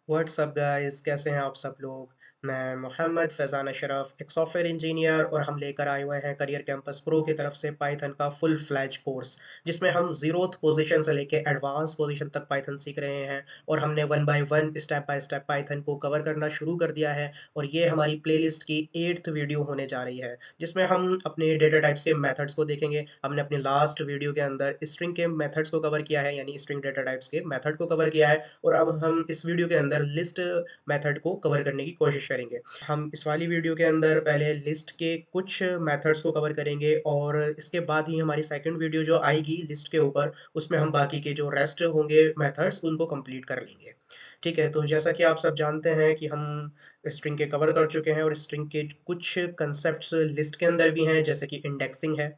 WhatsApp guys, कैसे हैं आप सब लोग। मैं मोहम्मद फैज़ान अशरफ, एक सॉफ्टवेयर इंजीनियर, और हम लेकर आए हुए हैं करियर कैंपस प्रो की तरफ से पाइथन का फुल फ्लैज कोर्स, जिसमें हम ज़ीरोथ पोजीशन से लेके एडवांस पोजीशन तक पाइथन सीख रहे हैं। और हमने one by one step by step Python को कवर करना शुरू कर दिया है। और ये हमारी प्लेलिस्ट की 8th वीडियो होने जा रही है, जिसमें हम अपने डेटा टाइप्स के मेथड्स को देखेंगे। हमने अपने लास्ट वीडियो के अंदर स्ट्रिंग के मेथड्स को कवर किया है, यानी स्ट्रिंग डेटा टाइप्स के मेथड को कवर किया है। और अब हम इस वीडियो के अंदर लिस्ट मेथड को कवर करने की कोशिश करेंगे। हम इस वाली वीडियो के अंदर पहले लिस्ट के कुछ मेथड्स को कवर करेंगे, और इसके बाद ही हमारी सेकंड वीडियो जो आएगी लिस्ट के ऊपर, उसमें हम बाकी के जो रेस्ट होंगे मेथड्स उनको कंप्लीट कर लेंगे। ठीक है, तो जैसा कि आप सब जानते हैं कि हम स्ट्रिंग के कवर कर चुके हैं, और स्ट्रिंग के कुछ कंसेप्ट्स लिस्ट के अंदर भी हैं, जैसे कि इंडेक्सिंग है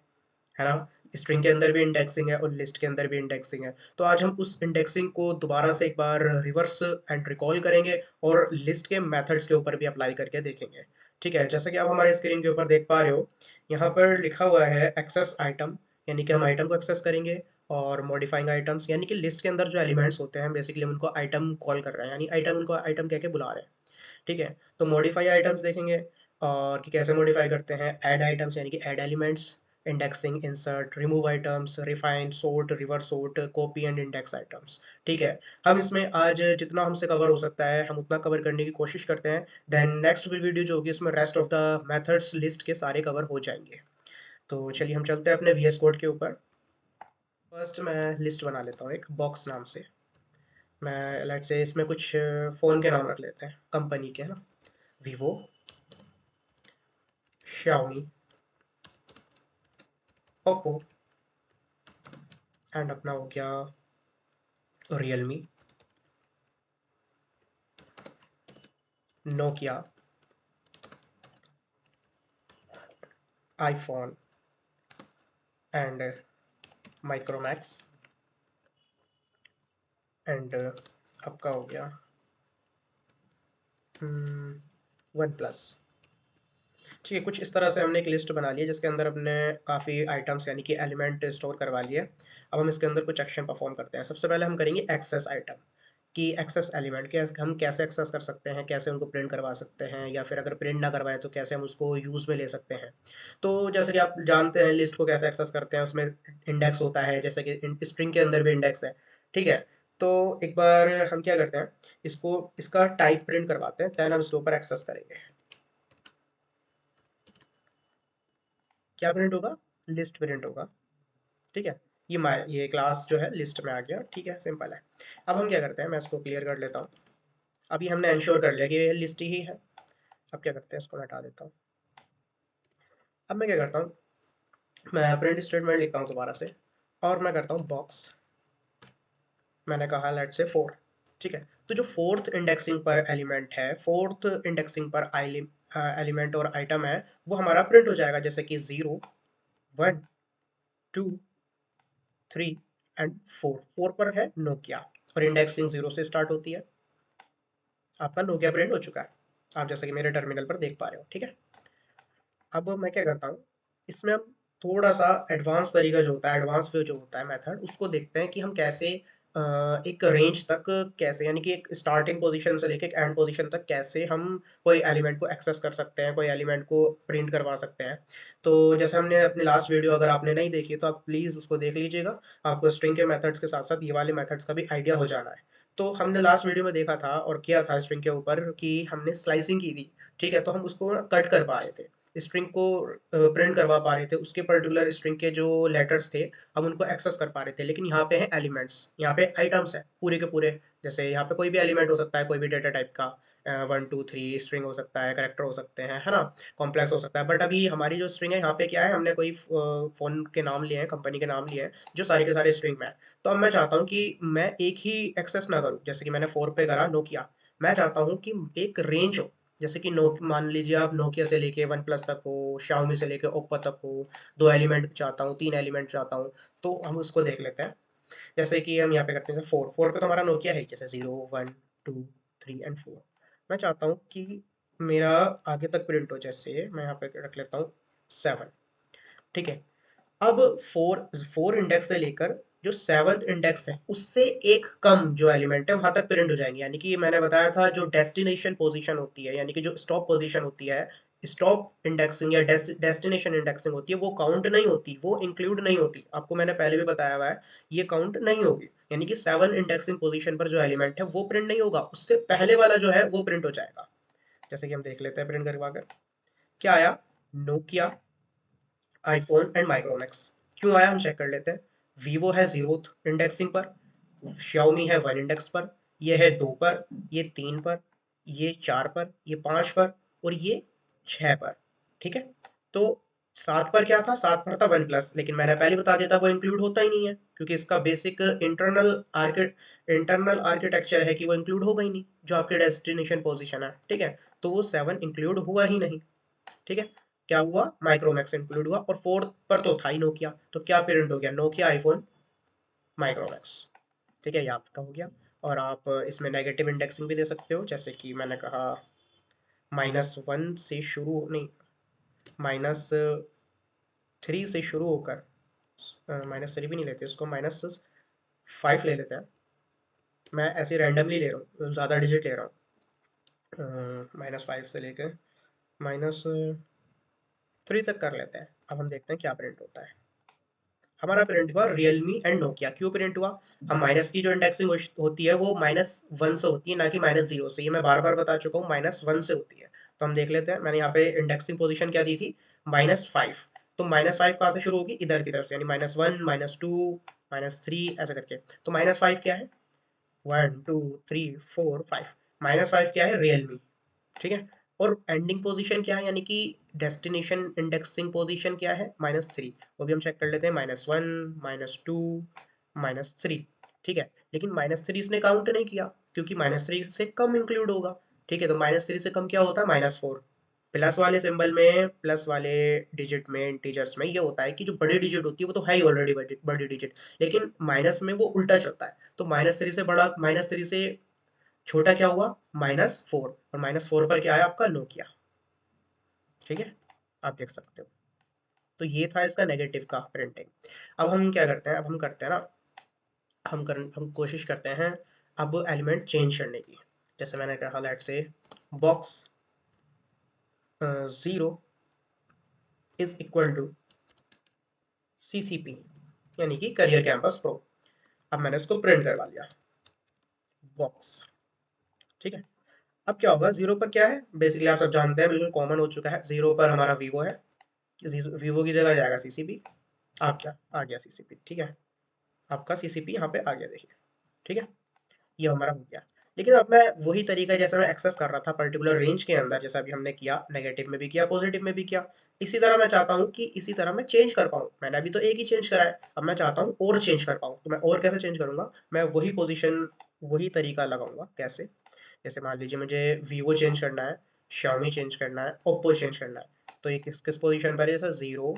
ना। स्ट्रिंग के अंदर भी इंडेक्सिंग है और लिस्ट के अंदर भी इंडेक्सिंग है। तो आज हम उस इंडेक्सिंग को दोबारा से एक बार रिवर्स एंड रिकॉल करेंगे, और लिस्ट के मेथड्स के ऊपर भी अप्लाई करके देखेंगे। ठीक है, जैसे कि आप हमारे स्क्रीन के ऊपर देख पा रहे हो, यहाँ पर लिखा हुआ है एक्सेस आइटम, यानी कि हम आइटम को एक्सेस करेंगे। और मॉडिफाइंग आइटम्स, यानी कि लिस्ट के अंदर जो एलिमेंट्स होते हैं बेसिकली हम उनको आइटम कॉल कर रहे हैं, यानी आइटम उनको आइटम कह के बुला रहे हैं। ठीक है, तो मॉडिफाई आइटम्स देखेंगे, और कि कैसे मॉडिफाई करते हैं। ऐड आइटम्स, यानी कि add elements, indexing, insert, remove items, refine, sort, reverse sort, copy and index items. ठीक है, हम इसमें आज जितना हमसे कवर हो सकता है हम उतना कवर करने की कोशिश करते हैं। देन नेक्स्ट वीडियो जो होगी उसमें rest of the methods list के सारे कवर हो जाएंगे। तो चलिए हम चलते हैं अपने वीएस कोड के ऊपर। फर्स्ट मैं लिस्ट बना लेता हूँ एक बॉक्स नाम से। मैं लेट से इसमें कुछ फ़ोन के नाम रख लेते हैं, कंपनी के, है ना। वीवो, शाओमी, ओप्पो, एंड अपना हो गया Realme, Nokia, iPhone, and Micromax, and आपका हो गया वन प्लस। ठीक है, कुछ इस तरह से हमने एक लिस्ट बना ली है जिसके अंदर हमने काफ़ी आइटम्स यानी कि एलिमेंट स्टोर करवा लिए। अब हम इसके अंदर कुछ एक्शन परफॉर्म करते हैं। सबसे पहले हम करेंगे एक्सेस आइटम की एक्सेस एलिमेंट के हम कैसे एक्सेस कर सकते हैं, कैसे उनको प्रिंट करवा सकते हैं, या फिर अगर प्रिंट ना करवाएं तो कैसे हम उसको यूज़ में ले सकते हैं। तो जैसे कि आप जानते हैं लिस्ट को कैसे एक्सेस करते हैं, उसमें इंडेक्स होता है, जैसे कि स्ट्रिंग के अंदर भी इंडेक्स है। ठीक है, तो एक बार हम क्या करते हैं, इसको इसका टाइप प्रिंट करवाते हैं, देन हम इसके ऊपर एक्सेस करेंगे। क्या प्रिंट होगा? लिस्ट प्रिंट होगा। ठीक है, ये क्लास जो है लिस्ट में आ गया। ठीक है, सिंपल है। अब हम क्या करते हैं, मैं इसको क्लियर कर लेता हूँ। अभी हमने इंश्योर कर लिया कि ये लिस्ट ही है। अब क्या करते हैं, इसको मैं हटा देता हूँ। अब मैं क्या करता हूँ, मैं प्रिंट स्टेटमेंट लिखता हूँ दोबारा से, और मैं करता हूँ बॉक्स। मैंने कहा लेट से 4। ठीक है, तो जो फोर्थ इंडेक्सिंग पर एलिमेंट है, फोर्थ इंडेक्सिंग पर एलिमेंट और आइटम है, वो हमारा प्रिंट हो जाएगा, जैसे कि 0, 1, 2, 3 एंड 4। 4 पर है नोकिया, और इंडेक्सिंग 0 से स्टार्ट होती है। आपका नोकिया प्रिंट हो चुका है, आप जैसा कि मेरे टर्मिनल पर देख पा रहे हो। ठीक है, अब मैं क्या करता हूँ, इसमें हम थोड़ा सा एडवांस तरीका जो होता है, एडवांस वे जो होता है मेथड, उसको देखते हैं कि हम कैसे एक रेंज तक, कैसे यानी कि एक स्टार्टिंग पोजीशन से लेके एक एंड पोजीशन तक कैसे हम कोई एलिमेंट को एक्सेस कर सकते हैं, कोई एलिमेंट को प्रिंट करवा सकते हैं। तो जैसे हमने अपनी लास्ट वीडियो अगर आपने नहीं देखी तो आप प्लीज़ उसको देख लीजिएगा। आपको स्ट्रिंग के मेथड्स के साथ साथ ये वाले मेथड्स का भी आइडिया हो जाना है। तो हमने लास्ट वीडियो में देखा था और किया था स्ट्रिंग के ऊपर कि हमने स्लाइसिंग की थी। ठीक है, तो हम उसको कट कर पा रहे थे, स्ट्रिंग को प्रिंट करवा पा रहे थे, उसके पर्टिकुलर स्ट्रिंग के जो लेटर्स थे हम उनको एक्सेस कर पा रहे थे। लेकिन यहाँ पे है एलिमेंट्स, यहाँ पे आइटम्स है पूरे के पूरे। जैसे यहाँ पे कोई भी एलिमेंट हो सकता है, कोई भी डेटा टाइप का, 1 2 3 स्ट्रिंग हो सकता है, करेक्टर हो सकते हैं, है ना, कॉम्प्लेक्स हो सकता है। बट अभी हमारी जो स्ट्रिंग है यहाँ पे क्या है, हमने कोई फ़ोन के नाम लिए हैं, कंपनी के नाम लिए हैं, जो सारे के सारे स्ट्रिंग में है। तो अब मैं चाहता हूँ कि मैं एक ही एक्सेस ना करूँ, जैसे कि मैंने 4 पे करा नोकिया। मैं चाहता हूँ कि एक रेंज हो, जैसे कि नो मान लीजिए आप नोकिया से लेके वन प्लस तक हो, शाओमी से लेके ओप्पो तक हो। 2 एलिमेंट चाहता हूँ, 3 एलिमेंट चाहता हूँ। तो हम उसको देख लेते हैं। जैसे कि हम यहाँ पे करते हैं, जैसे 4 पे तो हमारा नोकिया है, जैसे 0 1 2 3 एंड 4। मैं चाहता हूँ कि मेरा आगे तक प्रिंट हो, जैसे मैं यहाँ पे रख लेता हूँ 7। ठीक है, अब 4 इंडेक्स से लेकर जो 7th इंडेक्स है उससे एक कम जो एलिमेंट है वहां तक प्रिंट हो जाएंगे। यानी कि मैंने बताया था जो डेस्टिनेशन पोजीशन होती है, यानी कि जो स्टॉप पोजीशन होती है, स्टॉप इंडेक्सिंग या डेस्टिनेशन इंडेक्सिंग होती है, वो काउंट नहीं होती, वो इंक्लूड नहीं होती। आपको मैंने पहले भी बताया हुआ है, ये काउंट नहीं होगी। यानी कि 7 इंडेक्सिंग पोजीशन पर जो एलिमेंट है वो प्रिंट नहीं होगा, उससे पहले वाला जो है वो प्रिंट हो जाएगा। जैसे कि हम देख लेते हैं प्रिंट करवा कर क्या आया। Nokia, iPhone and Micromax. क्यों आया हम चेक कर लेते हैं। वीवो है 0th इंडेक्सिंग पर, Xiaomi है 1 इंडेक्स पर, ये है 2 पर, ये 3 पर, ये 4 पर, ये 5 पर, और ये 6 पर। ठीक है। तो 7 पर क्या था, 7 पर था वन प्लस, लेकिन मैंने पहले बता दिया था वो इंक्लूड होता ही नहीं है, क्योंकि इसका बेसिक इंटरनल आर्किटेक्चर है कि वो इंक्लूड होगा ही नहीं जो आपके डेस्टिनेशन पोजीशन है। ठीक है। तो वो 7 इंक्लूड हुआ ही नहीं। ठीक है। क्या हुआ, माइक्रोमैक्स इंक्लूड हुआ, और 4 पर तो था ही नोकिया, तो क्या पेरेंट हो गया, नोकिया, आईफोन, माइक्रोमैक्स। ठीक है, ये आपका हो गया। और आप इसमें नेगेटिव इंडेक्सिंग भी दे सकते हो, जैसे कि मैंने कहा -1 से शुरू नहीं, -3 से शुरू होकर, -3 भी नहीं लेते इसको, -5 ले लेते हैं। मैं ऐसे रैंडमली ले रहा हूँ, ज़्यादा डिजिट ले रहा हूँ। -5 से लेकर -3 तक कर लेते हैं। अब हम देखते हैं क्या प्रिंट होता है। हमारा प्रिंट हुआ रियलमी एंड नोकिया। क्यों प्रिंट हुआ, हम माइनस की जो इंडेक्सिंग होती है वो -1 से होती है, ना कि -0 से। ये मैं बार बार बता चुका हूँ, -1 से होती है। तो हम देख लेते हैं, मैंने यहाँ पे इंडेक्सिंग पोजीशन क्या दी थी, -5। तो -5 कहाँ से शुरू होगी, इधर की तरफ से, यानी -1, -2, -3 ऐसे करके। तो -5 क्या है, 1 2 3 4 5। -5 क्या है, रियलमी। ठीक है। और एंडिंग पोजीशन क्या है, यानी कि डेस्टिनेशन इंडेक्सिंग पोजीशन क्या है, -3। वो भी हम चेक कर लेते हैं, -1, -2, -3। ठीक है। लेकिन -3 इसने काउंट नहीं किया, क्योंकि -3 से कम इंक्लूड होगा। ठीक है। तो -3 से कम क्या होता है, -4। प्लस वाले सिंबल में, प्लस वाले डिजिट में, इंटीजर्स में ये होता है कि जो बड़ी डिजिट होती है वो तो है ही ऑलरेडी बड़ी डिजिट, लेकिन माइनस में वो उल्टा चलता है। तो -3 से बड़ा, -3 से छोटा क्या हुआ, -4, और -4 पर क्या है आपका, नोकिया। ठीक है, आप देख सकते हो। तो ये था इसका नेगेटिव का प्रिंटिंग। अब हम क्या करते हैं, अब हम करते हैं ना, हम कोशिश करते हैं अब एलिमेंट चेंज करने की। जैसे मैंने कहा, let say box 0 is equal to CCP, यानी कि करियर कैंपस प्रो। अब मैंने इसको प्रिंट करवा लिया, बॉक्स। ठीक है। अब क्या होगा, 0 पर क्या है, बेसिकली आप सब जानते हैं, बिल्कुल कॉमन हो चुका है, 0 पर हमारा वीवो है, वीवो की जगह जाएगा CCP। आप क्या आ गया CCP। ठीक है, आपका CCP यहाँ पे आ गया, देखिए। ठीक है, ये हमारा हो गया। लेकिन अब मैं वही तरीका जैसे मैं एक्सेस कर रहा था पर्टिकुलर रेंज के अंदर, जैसा अभी हमने किया, नेगेटिव में भी किया, पॉजिटिव में भी किया, इसी तरह मैं चाहता हूँ कि इसी तरह मैं चेंज कर पाऊँ। मैंने अभी तो एक ही चेंज करा है, अब मैं चाहता हूँ और चेंज कर पाऊँ। तो मैं और कैसे चेंज करूँगा, मैं वही पोजीशन, वही तरीका लगाऊंगा। कैसे, जैसे मान लीजिए मुझे वीवो चेंज करना है, Xiaomi चेंज करना है, ओप्पो चेंज करना है, तो ये किस किस पोजीशन पर है, जैसे 0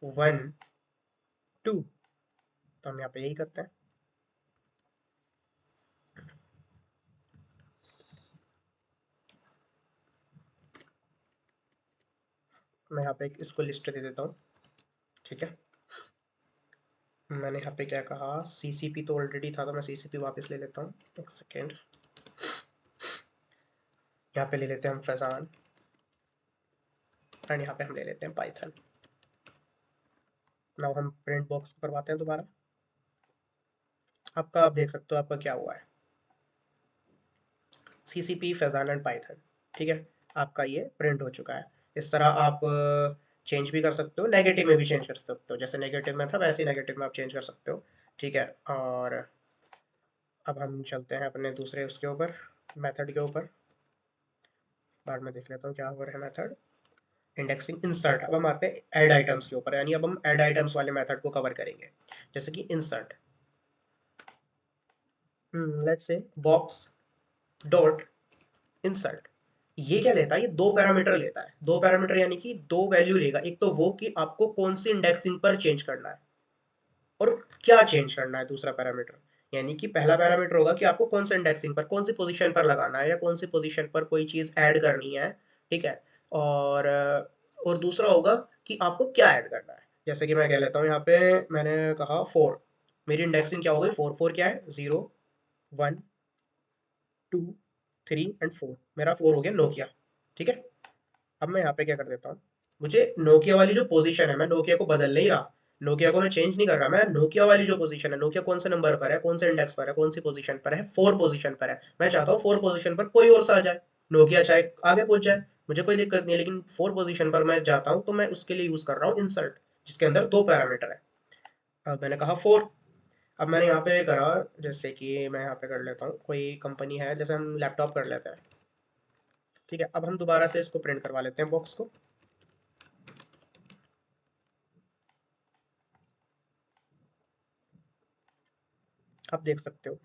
1 2। तो हम यहाँ पे यही करते हैं। मैं यहाँ पे इसको लिस्ट दे देता हूँ। ठीक है, मैंने यहाँ पे क्या कहा, CCP तो ऑलरेडी था, तो मैं CCP वापस ले लेता हूँ, एक सेकेंड। यहाँ पे ले लेते हैं हम फैजान, एंड यहाँ पे हम ले लेते हैं पाइथन। नाउ हम प्रिंट बॉक्स करवाते हैं दोबारा। आपका आप देख सकते हो आपका क्या हुआ है, CCP फैजान एंड पाइथन। ठीक है, आपका ये प्रिंट हो चुका है। इस तरह आप चेंज भी कर सकते हो, नेगेटिव में भी चेंज कर सकते हो, जैसे नेगेटिव में था वैसे ही नेगेटिव में आप चेंज कर सकते हो। ठीक है। और अब हम चलते हैं अपने दूसरे उसके ऊपर, मेथड के ऊपर। बाद में देख लेता हूँ क्या हो रहा है मेथड, इंडेक्सिंग इंसर्ट। अब हम आते हैं ऐड आइटम्स के ऊपर, यानी अब हम ऐड आइटम्स वाले मेथड को कवर करेंगे। जैसे कि insert, let's say box dot insert. ये क्या लेता है, ये दो पैरामीटर लेता है। दो पैरामीटर यानी कि दो वैल्यू लेगा, एक तो वो कि आपको कौन सी इंडेक्सिंग पर चेंज करना है, और क्या चेंज करना है दूसरा पैरामीटर। यानी कि पहला पैरामीटर होगा कि आपको कौन सा इंडेक्सिंग पर, कौन सी पोजीशन पर लगाना है, या कौन सी पोजीशन पर कोई चीज़ ऐड करनी है। ठीक है। और दूसरा होगा कि आपको क्या ऐड करना है। जैसे कि मैं कह लेता हूँ यहाँ पे, मैंने कहा 4, मेरी इंडेक्सिंग क्या हो गई, 4 4 क्या है, 0 1 2 3 एंड 4, मेरा 4 हो गया नोकिया। ठीक है, अब मैं यहाँ पे क्या कर देता हूँ, मुझे नोकिया वाली जो पोजीशन है, मैं नोकिया को बदल नहीं रहा, नोकिया को मैं चेंज नहीं कर रहा, मैं नोकिया वाली जो पोजीशन है, नोकिया कौन से नंबर पर है, कौन से इंडेक्स पर है, कौन सी पोजीशन पर है, 4 पोजीशन पर है, मैं चाहता हूँ 4 पोजीशन पर कोई और सा आ जाए, नोकिया चाहे आगे पहुंच जाए, मुझे कोई दिक्कत नहीं है, लेकिन 4 पोजीशन पर मैं जाता हूँ तो मैं उसके लिए यूज कर रहा हूँ इंसर्ट, जिसके अंदर दो पैरामीटर है। अब मैंने कहा 4, अब मैंने यहाँ पे करा, जैसे कि मैं यहाँ पे कर लेता हूँ, कोई कंपनी है, जैसे हम लैपटॉप कर लेते हैं। ठीक है, अब हम दोबारा से इसको प्रिंट करवा लेते हैं बॉक्स को। आप देख सकते हो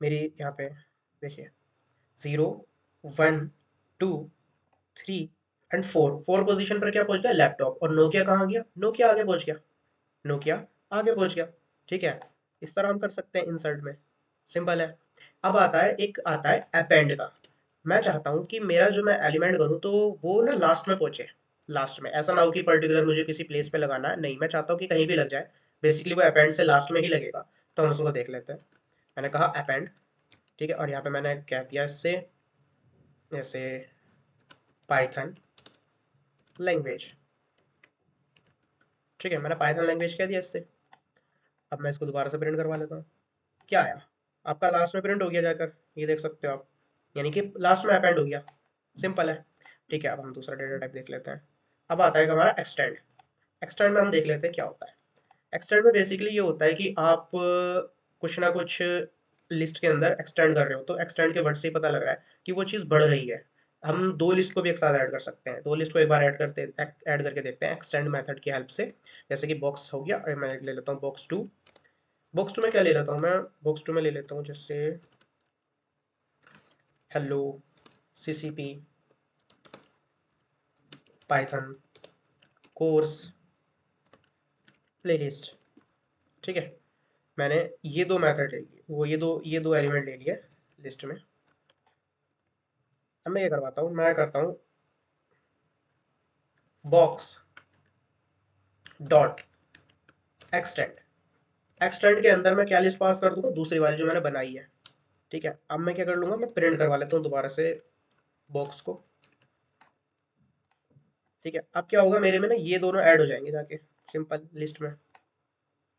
मेरी यहाँ पे, देखिए 0 1 2 3 एंड 4, 4 पोजीशन पर क्या पहुंच गया, लैपटॉप, और नोकिया कहाँ गया, नोकिया आगे पहुंच गया, नोकिया आगे पहुंच गया। ठीक है, इस तरह हम कर सकते हैं इंसर्ट में, सिंपल है। अब आता है, एक आता है अपेंड का, मैं चाहता हूँ कि मेरा जो मैं एलिमेंट करूँ तो वो ना लास्ट में पहुंचे, लास्ट में, ऐसा ना हो कि पर्टिकुलर मुझे किसी प्लेस पे लगाना है, नहीं, मैं चाहता हूँ कि कहीं भी लग जाए, बेसिकली वो अपेंड से लास्ट में ही लगेगा। तो हम उसको देख लेते हैं, मैंने कहा अपेंड, ठीक है, और यहाँ पे मैंने क्या दिया इससे, जैसे पाइथन लैंग्वेज, ठीक है, मैंने पाइथन लैंग्वेज कह दिया इससे। अब मैं इसको दोबारा से प्रिंट करवा लेता हूँ, क्या आया, आपका लास्ट में प्रिंट हो गया जाकर, ये देख सकते हो आप, यानी कि लास्ट में अपेंड हो गया, सिंपल है। ठीक है, अब हम दूसरा डेटा टाइप देख लेते हैं। अब आता है हमारा एक्सटेंड, एक्सटेंड में हम देख लेते हैं क्या होता है। एक्सटेंड में बेसिकली ये होता है कि आप कुछ ना कुछ लिस्ट के अंदर एक्सटेंड कर रहे हो, तो एक्सटेंड के वर्ड से ही पता लग रहा है कि वो चीज़ बढ़ रही है। हम दो लिस्ट को भी एक साथ ऐड कर सकते हैं, दो लिस्ट को एक बार ऐड करके देखते हैं एक्सटेंड मेथड की हेल्प से। जैसे कि बॉक्स हो गया, और मैं ले लेता हूँ बॉक्स टू, बॉक्स टू में क्या ले लेता हूँ मैं, बॉक्स टू में ले लेता हूँ जैसे hello C C P Python course playlist. ठीक है, मैंने ये दो मेथड ले लिए, वो ये दो एलिमेंट ले लिए लिस्ट में। अब मैं ये करवाता हूँ, मैं करता हूँ बॉक्स डॉट एक्सटेंड, एक्सटेंड के अंदर मैं क्या लिस्ट पास कर दूंगा, दूसरी वाली जो मैंने बनाई है। ठीक है, अब मैं क्या कर लूंगा, मैं प्रिंट करवा लेता हूँ दोबारा से बॉक्स को। ठीक है, अब क्या होगा, मेरे में ना ये दोनों ऐड हो जाएंगे जाके सिंपल लिस्ट में,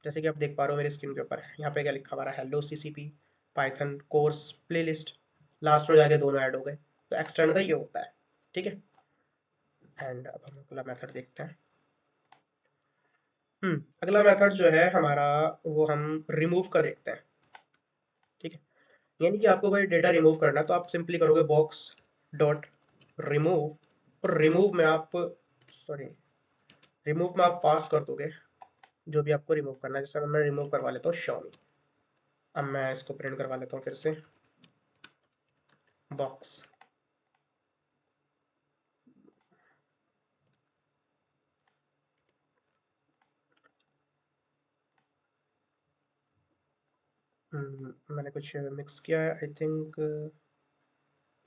जैसे कि आप देख पा रहे हो मेरी स्क्रीन के ऊपर, यहाँ पे क्या लिखा हुआ है, hello C C P Python course playlist, last में जाके दोनों ऐड हो गए। तो एक्सटेंड का ये होता है। ठीक है, एंड अब हम अगला मेथड देखते हैं। अगला मेथड जो है हमारा, वो हम रिमूव का देखते हैं। ठीक है, यानी कि आपको कोई डेटा रिमूव करना है, तो आप सिंपली करोगे बॉक्स डॉट रिमूव, और रिमूव में आप, सॉरी, रिमूव में आप पास कर दोगे जो भी आपको रिमूव करना है। जैसे मैं रिमूव करवा लेता हूँ Xiaomi, अब मैं इसको प्रिंट करवा लेता हूँ फिर से बॉक्स। मैंने कुछ मिक्स किया है आई थिंक,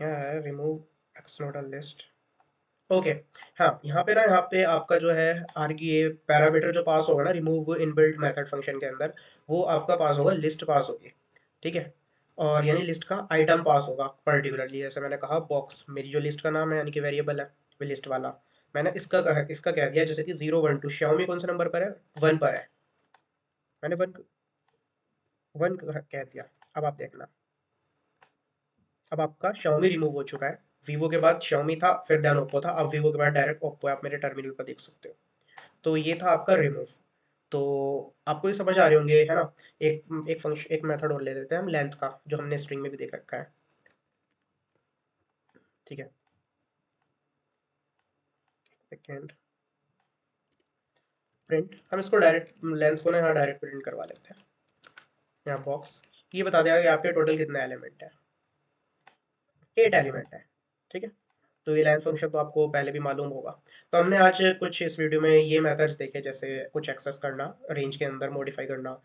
यहाँ है remove x nodal list. Okay, हाँ, यहाँ पे ना, यहाँ पे आपका जो है ये पैरामीटर जो पास होगा ना रिमूव इनबिल्ट मेथड फंक्शन के अंदर, वो आपका पास होगा, लिस्ट पास होगी। ठीक है, और यानी लिस्ट का आइटम पास होगा पर्टिकुलरली, जैसे मैंने कहा बॉक्स, मेरी जो लिस्ट का नाम है यानी कि वेरिएबल है वो लिस्ट वाला, मैंने इसका कह दिया, जैसे कि 0 1 2, Xiaomi कौन से नंबर पर है, 1 पर है, मैंने 1 कह दिया। अब आप देखना, अब आपका Xiaomi रिमूव हो चुका है, वीवो के बाद Xiaomi था, फिर देन ओप्पो था, अब वीवो के बाद डायरेक्ट ओप्पो है, आप मेरे टर्मिनल पर देख सकते हो। तो ये था आपका रिमूव। तो आपको ये समझ आ रहे होंगे, है ना। एक एक फंक्शन, एक मेथड और ले लेते हैं हम लेंथ का, जो हमने स्ट्रिंग में भी देख रखा है। ठीक है, सेकेंड प्रिंट, हम इसको डायरेक्ट लेंथ को ना यहाँ डायरेक्ट प्रिंट करवा लेते हैं। यहाँ बॉक्स, ये बता देगा कि आपके टोटल कितने एलिमेंट है, 8 एलिमेंट है। ठीक है, तो ये लेंथ फंक्शन तो आपको पहले भी मालूम होगा। तो हमने आज कुछ इस वीडियो में ये मेथड्स देखे, जैसे कुछ एक्सेस करना, रेंज के अंदर मॉडिफाई करना,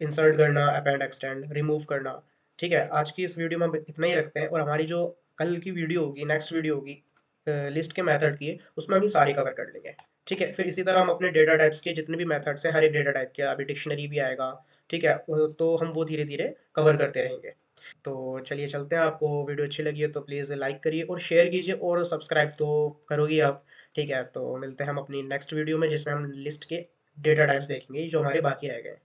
इंसर्ट करना, अपेंड एक्सटेंड, रिमूव करना। ठीक है, आज की इस वीडियो में हम इतना ही रखते हैं, और हमारी जो कल की वीडियो होगी, नेक्स्ट वीडियो होगी लिस्ट के मेथड की, उसमें हम ये सारी कवर कर लेंगे। ठीक है, फिर इसी तरह हम अपने डेटा टाइप्स के जितने भी मेथड्स हैं, हर एक डेटा टाइप के अभी डिक्शनरी भी आएगा, ठीक है, तो हम वो धीरे धीरे कवर करते रहेंगे। तो चलिए चलते हैं, आपको वीडियो अच्छी लगी है तो प्लीज़ लाइक करिए और शेयर कीजिए और सब्सक्राइब तो करोगे आप, ठीक है। तो मिलते हैं हम अपनी नेक्स्ट वीडियो में जिसमें हम लिस्ट के डेटा टाइप्स देखेंगे जो हमारे बाकी रह गए।